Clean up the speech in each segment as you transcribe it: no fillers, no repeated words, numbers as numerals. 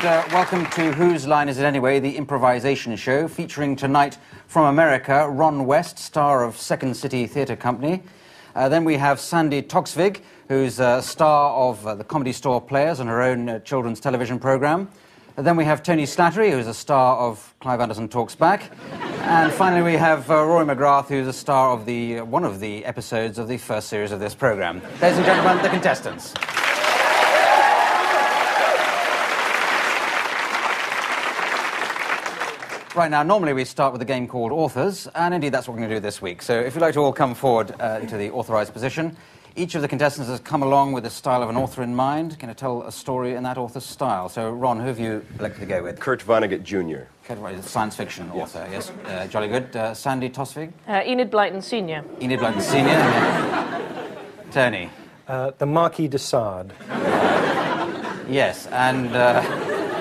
welcome to Whose Line Is It Anyway, the improvisation show, featuring tonight from America, Ron West, star of Second City Theatre Company. Then we have Sandi Toksvig, who's a star of the Comedy Store Players and her own children's television programme. Then we have Tony Slattery, who's a star of Clive Anderson Talks Back. And finally we have Rory McGrath, who's a star of one of the episodes of the first series of this programme. Ladies and gentlemen, the contestants. Right, now, normally we start with a game called Authors, and indeed that's what we're going to do this week. So if you'd like to all come forward into the authorised position, each of the contestants has come along with the style of an author in mind, going to tell a story in that author's style. So, Ron, who have you elected to go with? Kurt Vonnegut Jr. Kurt Vonnegut, science fiction author, yes. Jolly good. Sandi Toksvig? Enid Blyton Sr. Enid Blyton Sr. Tony? The Marquis de Sade. Yes,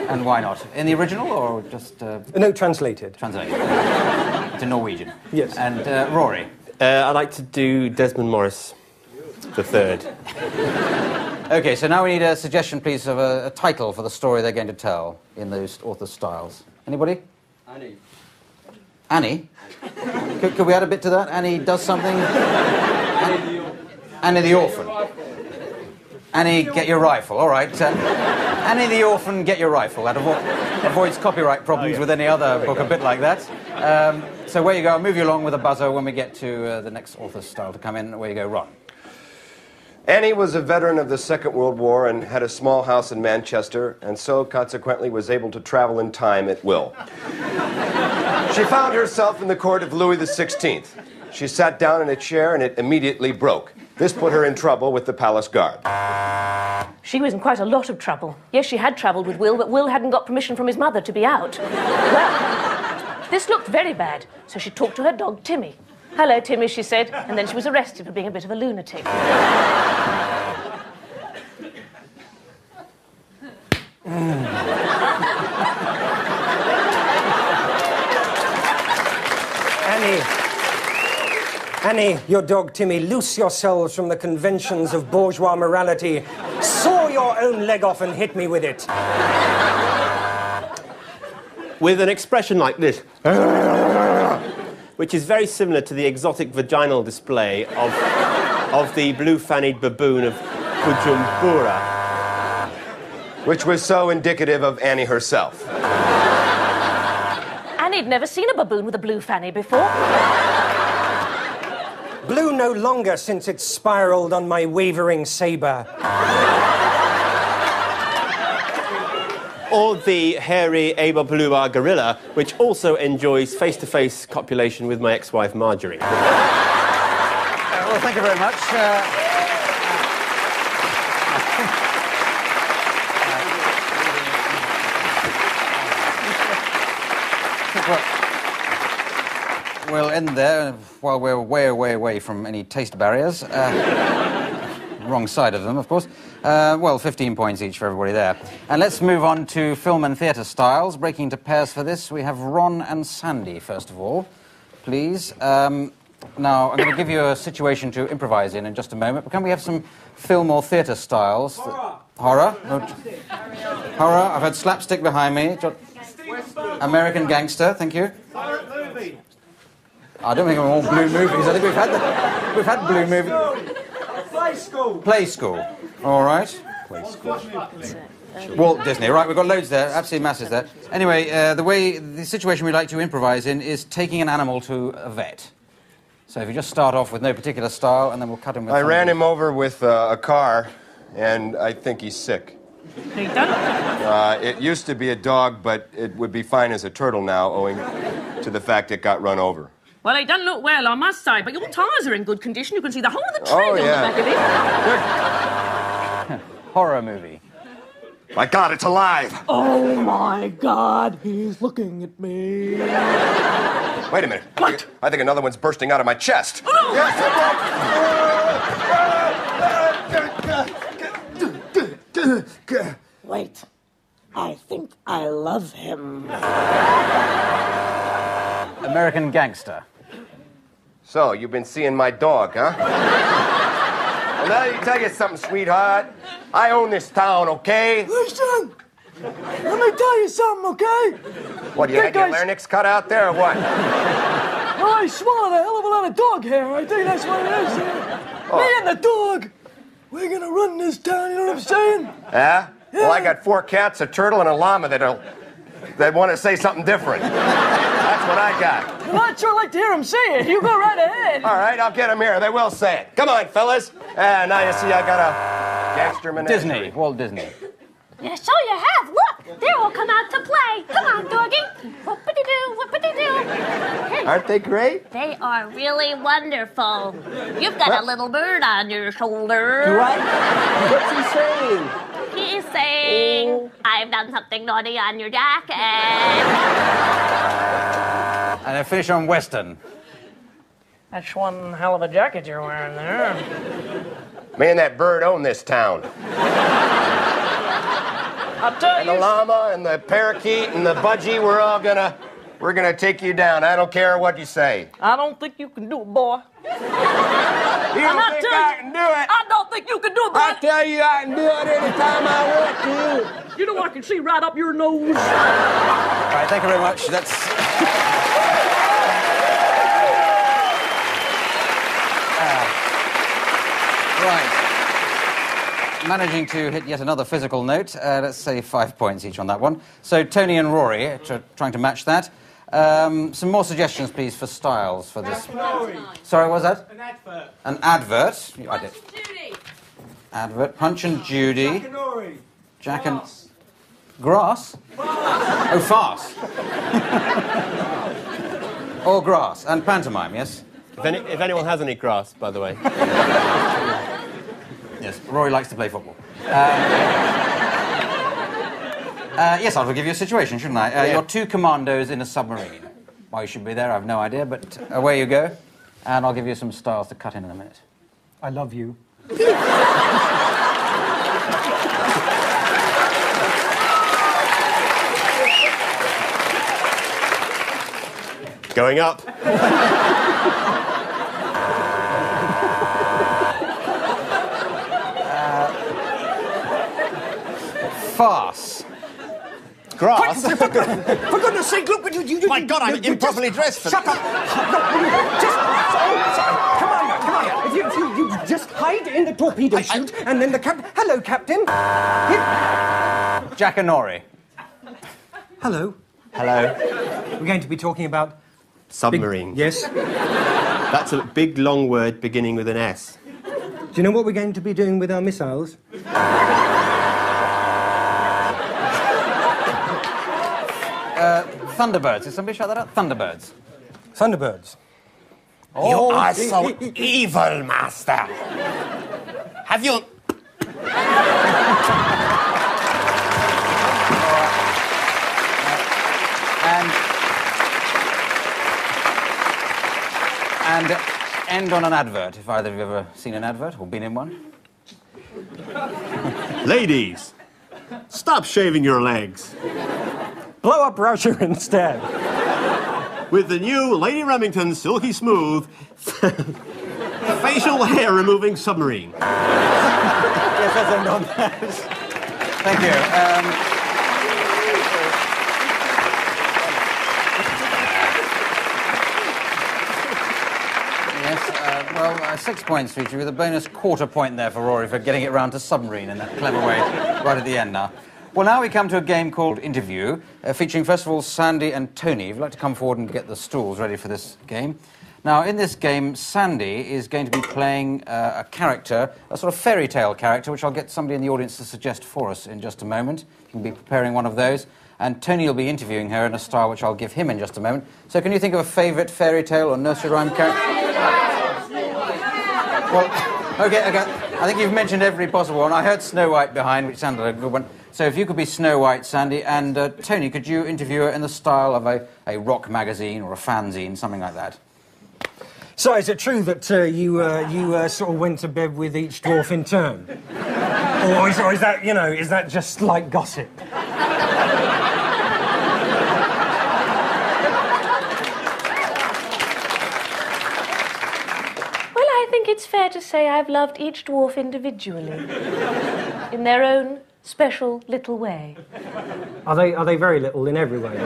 and why not? In the original, or just... No, translated. Translated. To Norwegian. Yes. And Rory? I'd like to do Desmond Morris, the third. OK, so now we need a suggestion, please, of a title for the story they're going to tell in those author styles. Anybody? Annie. Annie? Could we add a bit to that? Annie does something? Annie the Orphan. Annie, get your rifle. All right. Annie the Orphan, get your rifle. That avoids copyright problems with any other book a bit like that. So where you go, I'll move you along with a buzzer when we get to the next author's style to come in. Where you go, Ron. Annie was a veteran of the Second World War and had a small house in Manchester, and so consequently was able to travel in time at will. She found herself in the court of Louis XVI. She sat down in a chair and it immediately broke. This put her in trouble with the palace guard. She was in quite a lot of trouble. Yes, she had travelled with Will, but Will hadn't got permission from his mother to be out. Well, this looked very bad, so she talked to her dog, Timmy. "Hello, Timmy," she said, and then she was arrested for being a bit of a lunatic. Annie, your dog Timmy, loose yourselves from the conventions of bourgeois morality. Saw your own leg off and hit me with it. With an expression like this, which is very similar to the exotic vaginal display of the blue-fannied baboon of Bujumbura. Which was so indicative of Annie herself. Annie'd never seen a baboon with a blue fanny before. Blue no longer since it spiraled on my wavering sabre. Or the hairy Abapalooa gorilla, which also enjoys face-to-face copulation with my ex-wife Marjorie. Well, thank you very much. We'll end there while we're way away from any taste barriers. Wrong side of them, of course. Well, 15 points each for everybody there. And let's move on to film and theatre styles. Breaking into pairs for this, we have Ron and Sandi, first of all, please. Now, I'm going to give you a situation to improvise in just a moment. But can we have some film or theatre styles? Horror? Horror. I've had slapstick behind me. American Gangster, thank you. I don't think I'm all blue movies. I think we've had blue movies. Play School. Play School. All right. Play School. Walt Disney. Right, we've got loads there. Absolutely masses there. Anyway, the situation we like to improvise in is taking an animal to a vet. So if you just start off with no particular style, and then we'll cut him with I ran him over with a car, and I think he's sick. It used to be a dog, but it would be fine as a turtle now, owing to the fact it got run over. Well, he doesn't look well, I must say, but your tyres are in good condition. You can see the whole of the tread on the back of it. Horror movie. My God, it's alive! Oh, my God, he's looking at me. Wait a minute. What? I think another one's bursting out of my chest. Oh, no. Wait, I think I love him. American Gangster. So, you've been seeing my dog, huh? Well, let me tell you something, sweetheart. I own this town, okay? Listen, Let me tell you something, okay? What, you had your larynx cut out there or what? Well, I swallowed a hell of a lot of dog hair. I think that's what it is. Me and the dog, we're gonna run this town, you know what I'm saying? Yeah? Well, I got 4 cats, a turtle, and a llama that want to say something different. That's what I got. Well, I'd sure like to hear them say it. You go right ahead. All right, I'll get them here. They will say it. Come on, fellas. Now you see I got a gangster menagerie. Disney, Walt Disney. Yeah, so you have. Look, they're all come out to play. Come on, doggy. Whoopity-doo, whoopity-doo. Aren't they great? They are really wonderful. You've got a little bird on your shoulder. Do I? What's he saying? He's saying, I've done something naughty on your jacket. And then finish on Western. That's one hell of a jacket you're wearing there. Me and that bird own this town. I'll tell And the llama and the parakeet and the budgie, we're gonna take you down. I don't care what you say. I don't think you can do it, boy. You don't think I can do it? I don't think you can do it, boy. I tell you I can do it anytime I want to. You know I can see right up your nose. All right, thank you very much. That's... Right. Managing to hit yet another physical note. Let's say 5 points each on that one. So Tony and Rory trying to match that. Some more suggestions, please, for styles for this. Sorry, what was that? An advert. An advert. I did. Judy. Advert. Punch and Judy. Jack and Rory. Jack and... Grass? Oh, farce. Or grass. And pantomime, yes? If anyone has any grass, by the way. Yes, Rory likes to play football. Yes, I'll give you a situation, shouldn't I? Yeah. You're 2 commandos in a submarine. Why you should be there, I have no idea, but away you go. And I'll give you some styles to cut in a minute. I love you. Going up. Farce. Grass. For goodness sake, look, you My God, I'm improperly dressed for Shut up! No, just... Sorry. Come on, If you just hide in the torpedo chute, and then the captain... Hello, Captain. Jack and Nori. Hello. Hello. We're going to be talking about... Submarine. Yes. That's a big, long word beginning with an S. Do you know what we're going to be doing with our missiles? Thunderbirds. Did somebody shout that out? Thunderbirds. Thunderbirds. You are so evil, Master. Have you... And end on an advert, if either of you have ever seen an advert or been in one. Ladies, stop shaving your legs. Blow up Russia instead. With the new Lady Remington Silky Smooth facial hair removing submarine. Yes, let's end on that. Thank you. Yes, 6 points for each of you, with a bonus quarter point there for Rory for getting it round to submarine in that clever way right at the end now. Well, now we come to a game called Interview, featuring, first of all, Sandy and Tony. If you'd like to come forward and get the stools ready for this game. Now, in this game, Sandy is going to be playing a character, a sort of fairy tale character, which I'll get somebody in the audience to suggest for us in just a moment. You can be preparing one of those. And Tony will be interviewing her in a style which I'll give him in just a moment. So can you think of a favourite fairy tale or nursery rhyme character? Well, okay. I think you've mentioned every possible one. I heard Snow White behind, which sounded like a good one. So if you could be Snow White, Sandy, and Tony, could you interview her in the style of a rock magazine or a fanzine, something like that? So is it true that you sort of went to bed with each dwarf in turn? or is that, you know, is that just like gossip? I think it's fair to say I've loved each dwarf individually, in their own special little way. Are they very little in every way?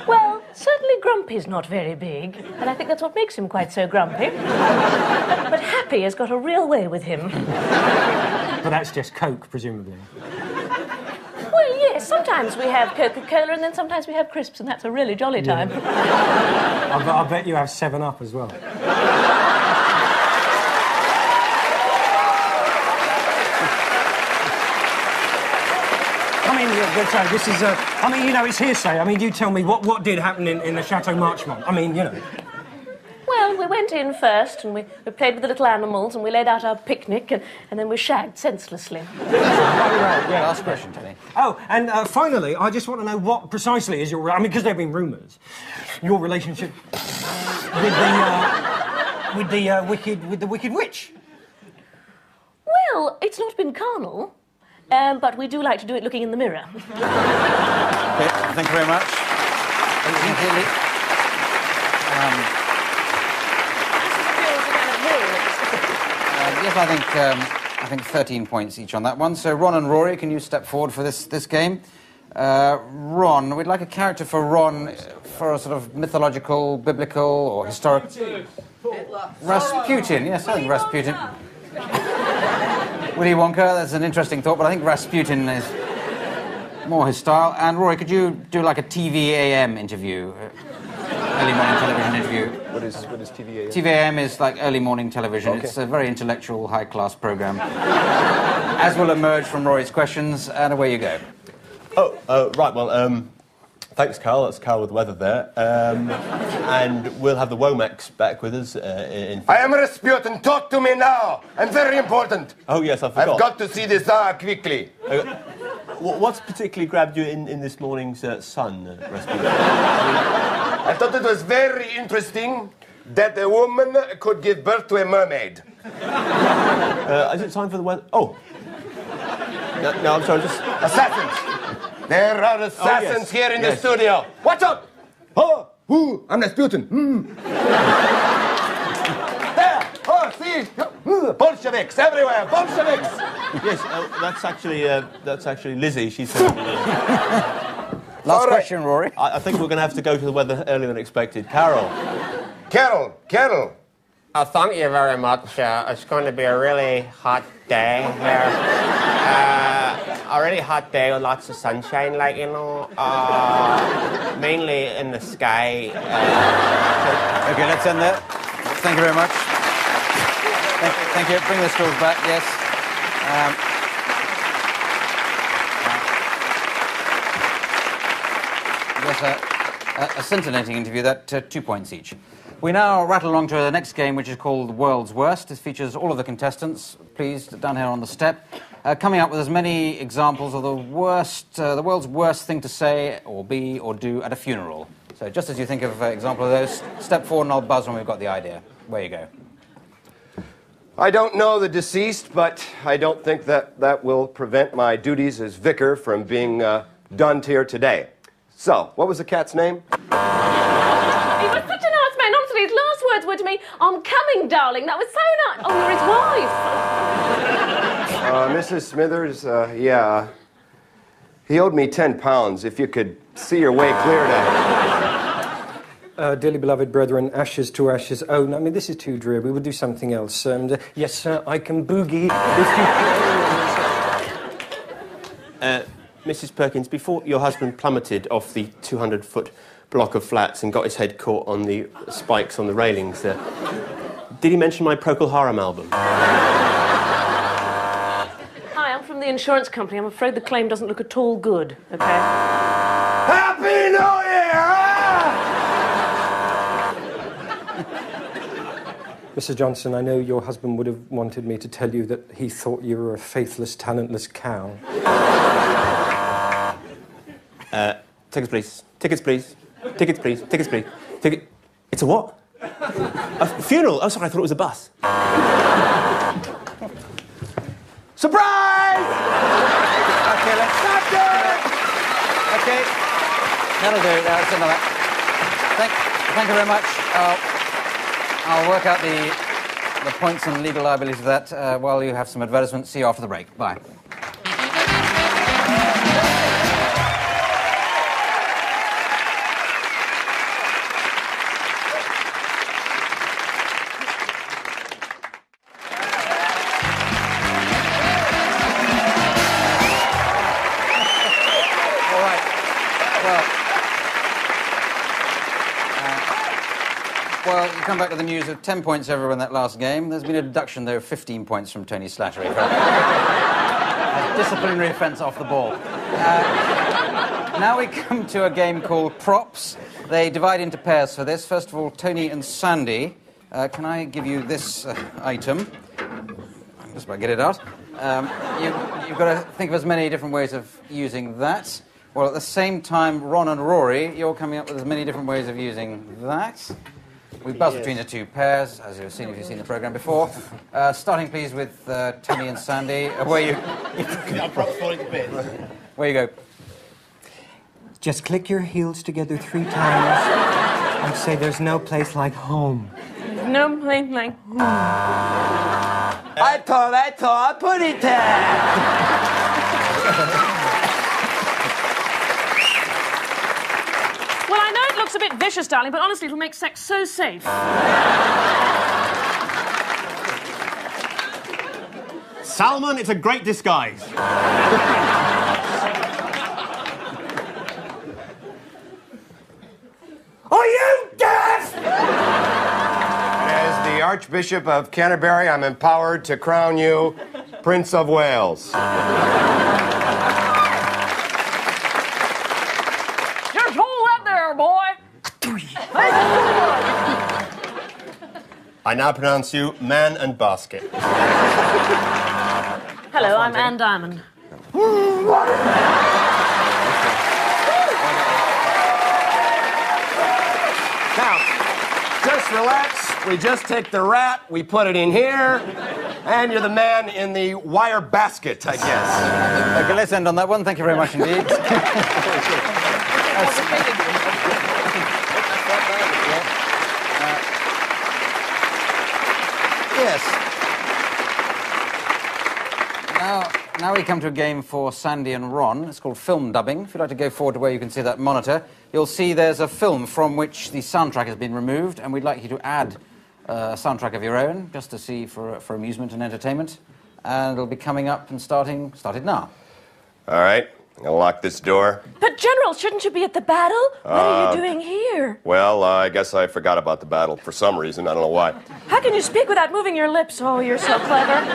Well, certainly Grumpy's not very big, and I think that's what makes him quite so grumpy. But Happy has got a real way with him. But that's just Coke, presumably. Well, yes, sometimes we have Coca-Cola and then sometimes we have crisps, and that's a really jolly time. I bet you have 7-Up as well. I mean, this is I mean, you know, it's hearsay. I mean, you tell me what did happen in the Chateau Marchmont. I mean, you know. Well, we went in first and we played with the little animals and we laid out our picnic and then we shagged senselessly. Last question, Tony. Oh, and finally, I just want to know what precisely is your... I mean, because there have been rumours. Your relationship with the Wicked Witch. Well, it's not been carnal, but we do like to do it looking in the mirror. Okay, thank you very much. Thank you, Lee. Yes, I think 13 points each on that one. So Ron and Rory, can you step forward for this game? Ron, we'd like a character for Ron for a sort of mythological, biblical, or historic... Rasputin, yes, I think Rasputin. Willy Wonka, that's an interesting thought, but I think Rasputin is more his style. And Rory, could you do like a TVAM interview? Early morning television interview. What is TVAM? TVAM is like early morning television. Okay. It's a very intellectual, high-class programme. As will emerge from Rory's questions, and away you go. Oh, right, well, thanks, Carl. That's Carl with the weather there. And we'll have the Womack back with us in... I am Rasputin. Talk to me now. I'm very important. Oh, yes, I forgot. I've got to see the Tsar quickly. What's particularly grabbed you in this morning's Sun, Rasputin? I thought it was very interesting that a woman could give birth to a mermaid. Is it time for the weather? Oh. No, I'm sorry, just... Assassins! There are assassins here in the studio. Watch out! Oh, I'm Rasputin. There! Oh, see? Bolsheviks everywhere! Bolsheviks! Yes, that's actually Lizzie. She's... Last question, Rory. I think we're going to have to go to the weather earlier than expected. Carol. Carol. Thank you very much. It's going to be a really hot day here. A really hot day with lots of sunshine, like, you know, mainly in the sky. Okay, let's end there. Thank you very much. Thank you. Bring the stools back, yes. A scintillating interview, that 2 points each. We now rattle along to the next game, which is called World's Worst. This features all of the contestants, pleased, down here on the step, coming up with as many examples of the world's worst thing to say, or be, or do at a funeral. So just as you think of an example of those, step forward and I'll buzz when we've got the idea. Where you go. I don't know the deceased, but I don't think that will prevent my duties as vicar from being done here today. So, what was the cat's name? He was such a nice man. Honestly, his last words were to me, "I'm coming, darling." That was so nice. Oh, you're his wife. Mrs. Smithers, yeah. He owed me 10 pounds. If you could see your way clear to... Dearly beloved brethren, ashes to ashes. Oh, no, I mean, this is too dreary. We would do something else. Yes, sir, I can boogie. Mrs. Perkins, before your husband plummeted off the 200-foot block of flats and got his head caught on the spikes on the railings, did he mention my Procol Harum album? Hi, I'm from the insurance company. I'm afraid the claim doesn't look at all good, okay? Happy New Year! Mrs. Johnson, I know your husband would have wanted me to tell you that he thought you were a faithless, talentless cow. Tickets, please. Tickets, please. Tickets, please. Tickets, please. It's a what? A funeral? Oh, sorry, I thought it was a bus. Surprise! Okay, let's... That's it! Okay. That'll do. That's enough. Thank you very much. I'll work out the points and legal liabilities of that while you have some advertisements. See you after the break. Bye. Well, you come back to the news of 10 points over in that last game. There's been a deduction, though, of 15 points from Tony Slattery for a disciplinary offence off the ball. Now we come to a game called Props. They divide into pairs for this. First of all, Tony and Sandy. Can I give you this item? I'm just about to get it out. You've got to think of as many different ways of using that. Well, at the same time, Ron and Rory, you're coming up with as many different ways of using that. We buzz between the two pairs, as you've seen if you've seen the programme before. Starting, please, with Tony and Sandy. Where you... I'm probably falling to bits. Where you go? Just click your heels together 3 times and say there's no place like home. No place like home. I thought, put it there. Well, I know it looks a bit vicious, darling, but honestly, it'll make sex so safe. Salmon, it's a great disguise. Are you deaf? As the Archbishop of Canterbury, I'm empowered to crown you Prince of Wales. Just hold that there, boy. I now pronounce you man and basket. Hello, I'm Anne Diamond. Now, just relax. We just take the rat, we put it in here, and you're the man in the wire basket, I guess. Okay, let's end on that one. Thank you very much indeed. Yes. Now we come to a game for Sandy and Ron. It's called film dubbing. If you'd like to go forward to where you can see that monitor, you'll see there's a film from which the soundtrack has been removed, and we'd like you to add a soundtrack of your own, just to see for amusement and entertainment. And it'll be coming up and started now. All right, I'll lock this door. But, General, shouldn't you be at the battle? What are you doing here? Well, I guess I forgot about the battle for some reason. I don't know why. How can you speak without moving your lips? Oh, you're so clever.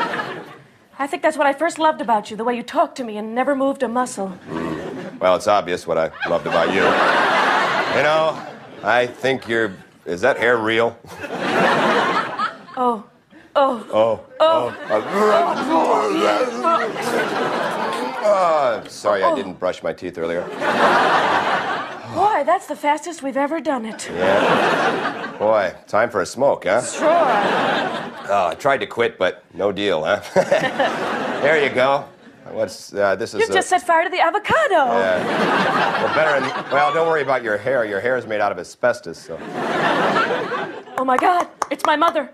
I think that's what I first loved about you, the way you talked to me and never moved a muscle. Well, it's obvious what I loved about you. You know, I think you're... Is that hair real? Oh. Sorry, I didn't brush my teeth earlier. Boy, that's the fastest we've ever done it. Yeah. Boy, time for a smoke, huh? Sure. Oh, I tried to quit, but no deal, huh? There you go. What's this is? You've just set fire to the avocado. Well, don't worry about your hair. Your hair is made out of asbestos, so. Oh my God, it's my mother.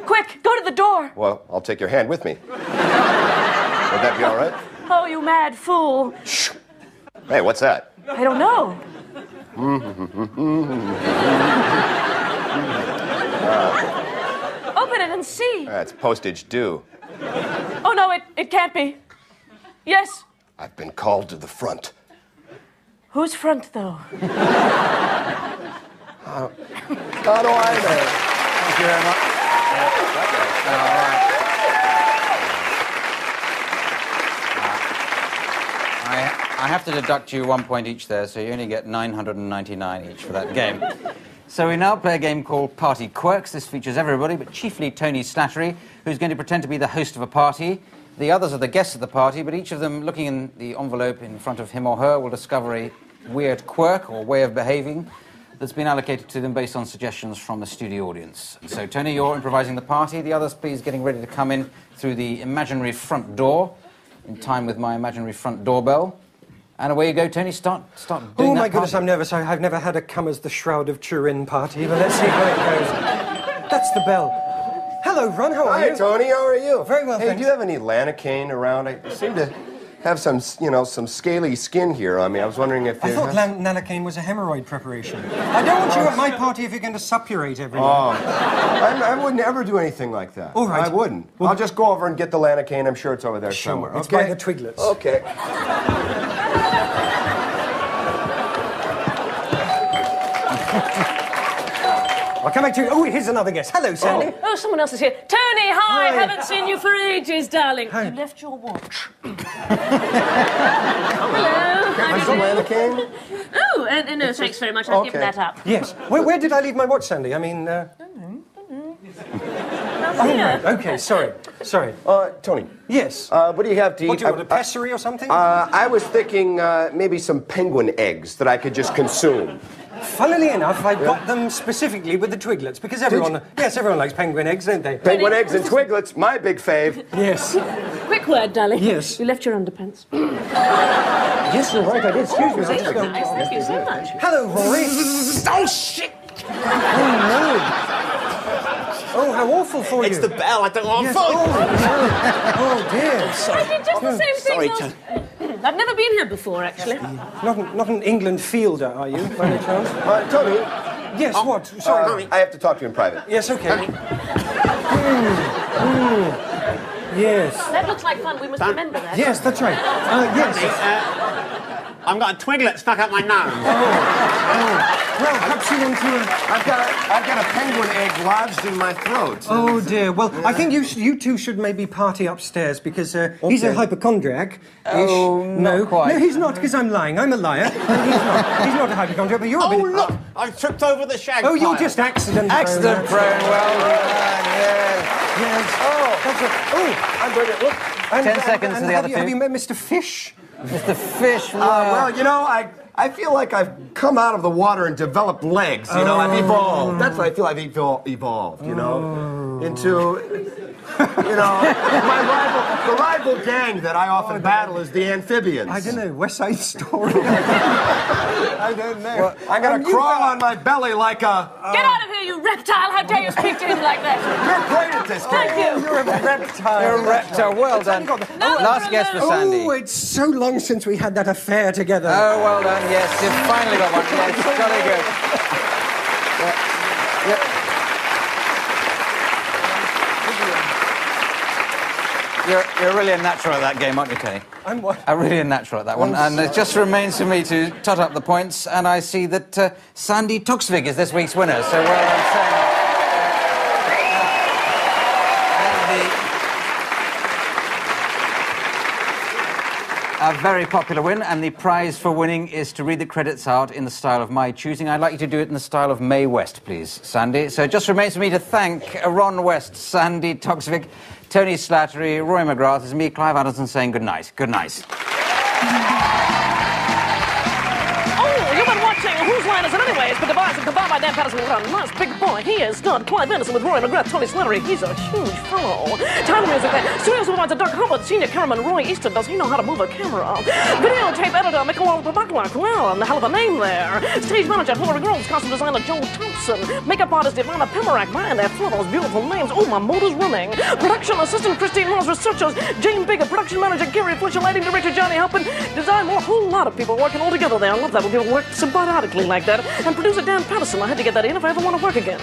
Quick, go to the door. Well, I'll take your hand with me. Would that be all right? Oh, you mad fool. Shh. Hey, what's that? I don't know. Open it and see. That's postage due. Oh, no, it can't be. Yes. I've been called to the front. Who's front, though? How do I know? Thank you very much. All right. I have to deduct you 1 point each there, so you only get 999 each for that game. So we now play a game called Party Quirks. This features everybody, but chiefly Tony Slattery, who's going to pretend to be the host of a party. The others are the guests of the party, but each of them, looking in the envelope in front of him or her, will discover a weird quirk or way of behaving that's been allocated to them based on suggestions from the studio audience. So, Tony, you're improvising the party. The others, please, getting ready to come in through the imaginary front door, in time with my imaginary front doorbell. And away you go, Tony. Start doing that. Oh, my goodness, I'm nervous. I've never had a come as the Shroud of Turin party, but let's see how it goes. That's the bell. hello, Ron. How are Hi, you? Tony. How are you? Very well, Hey, thanks. do you have any Lanacane around? I seem to have some, some scaly skin here on me. I was wondering if I you... thought Nalacane was a hemorrhoid preparation. I don't want you at my party if you're going to suppurate everyone. I wouldn't ever do anything like that. All right. I wouldn't. I'll just go over and get the Lanacane. I'm sure it's over there somewhere. It's Okay? by the Twiglets. Okay. I'll come back to you. Oh, here's another guest. Hello, Sandy. Oh, someone else is here. Tony, hi. Hi. Haven't seen you for ages, darling. Hi. You left your watch. Hello. Have some Lanacane? Oh, no, thanks very much. I've given that up. Yes. Where did I leave my watch, Sandy? I mean, Here. Okay, sorry. Tony. Yes. What do you have to eat? What do you want, a pessary or something? I was thinking maybe some penguin eggs that I could just consume. Funnily enough, I got them specifically with the Twiglets because everyone likes penguin eggs, don't they? Penguin eggs and Twiglets, my big fave. Yes. Quick word, darling. Yes. You left your underpants. Yes, you're right, I did. Excuse me. Nice. Thank you so much. Hello, Rory. Oh, shit! Oh, no. Oh, how awful for you. It's the bell. I don't want Yes. phone. Oh, dear. I did just the same thing. Sorry, last- I've never been here before, actually. Not an England fielder, are you, by any chance? Tony, Yes, what? Sorry. I have to talk to you in private. Yes, okay. Yes. That looks like fun. We must remember that. Yes, that's right. Yes. I've got a twiglet stuck up my nose. Well, perhaps you want to... I've got a penguin egg lodged in my throat. Oh, dear. Well, I think you two should maybe party upstairs because he's a hypochondriac. Oh, not quite. No, he's not, because I'm lying. I'm a liar. He's not a hypochondriac, but you're a bit... Oh, look! I tripped over the shag Oh, you're pile. just accident Accident prone, well done, yes. Yes. Oh, that's a... Oh, I'm going to look. 10 seconds to the other two. Have you met Mr. Fish? Mr. Fish, Well, I feel like I've come out of the water and developed legs. I've evolved. That's what I feel. I've evolved. Into, the rival gang that I often battle is the amphibians. I don't know, West Side Story. I don't know. Well, I'm going to crawl on my belly like a... Get out of here, you reptile! How dare you speak to him like that? You're great at this game. Thank you. You're a reptile. You're a reptile. Well done. Last guess for Sandy. Oh, it's so long since we had that affair together. Oh, well done. Yes, you've finally got one. Yes, jolly good. You're really a natural at that game, aren't you, Tony? I'm what? Really a natural at that one. And it just remains for me to tot up the points, and I see that Sandy Toksvig is this week's winner. So well done, Sandy. A very popular win, and the prize for winning is to read the credits out in the style of my choosing. I'd like you to do it in the style of Mae West, please, Sandy. So it just remains for me to thank Ron West, Sandy Toksvig, Tony Slattery, Roy McGrath. It's me, Clive Anderson, saying good night. Good night. Oh, you've been watching Whose Line Is It Anyway? It's been devised and combined by Dan Patterson with a nice big boy. He is not Clive Anderson with Roy McGrath, Tony Slattery. He's a huge fellow. Title music there. Studio supervisor Doug Hubbard, senior cameraman Roy Easton. Does he know how to move a camera? Videotape editor Michael Babaclack. Well, and a hell of a name there. Stage manager Hillary Groves. Costume designer Joel Thompson. Makeup artist Ivana Pemerack. Man, they're full of those beautiful names. Oh, my motor's running. Production assistant Christine Ross. Researchers Jane Bigger. Production manager Gary Fletcher. Lighting director Johnny Halpin. Design more. A whole lot of people working all together there. I love that when people work symbiotically like that. And producer Dan Patterson. I had to get that in if I ever want to work again.